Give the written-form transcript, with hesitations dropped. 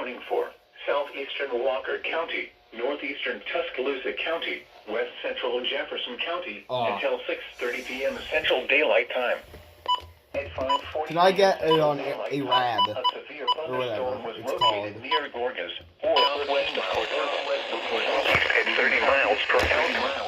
accounting for southeastern Walker County, northeastern Tuscaloosa County, west central Jefferson County, until 6:30 p.m. Central Daylight Time. At 5:40 Can I get it on Daylight Arab? Time, a severe Or whatever thunderstorm was it's located called. near Gorgas, or southwest of Port At 30 miles per hour.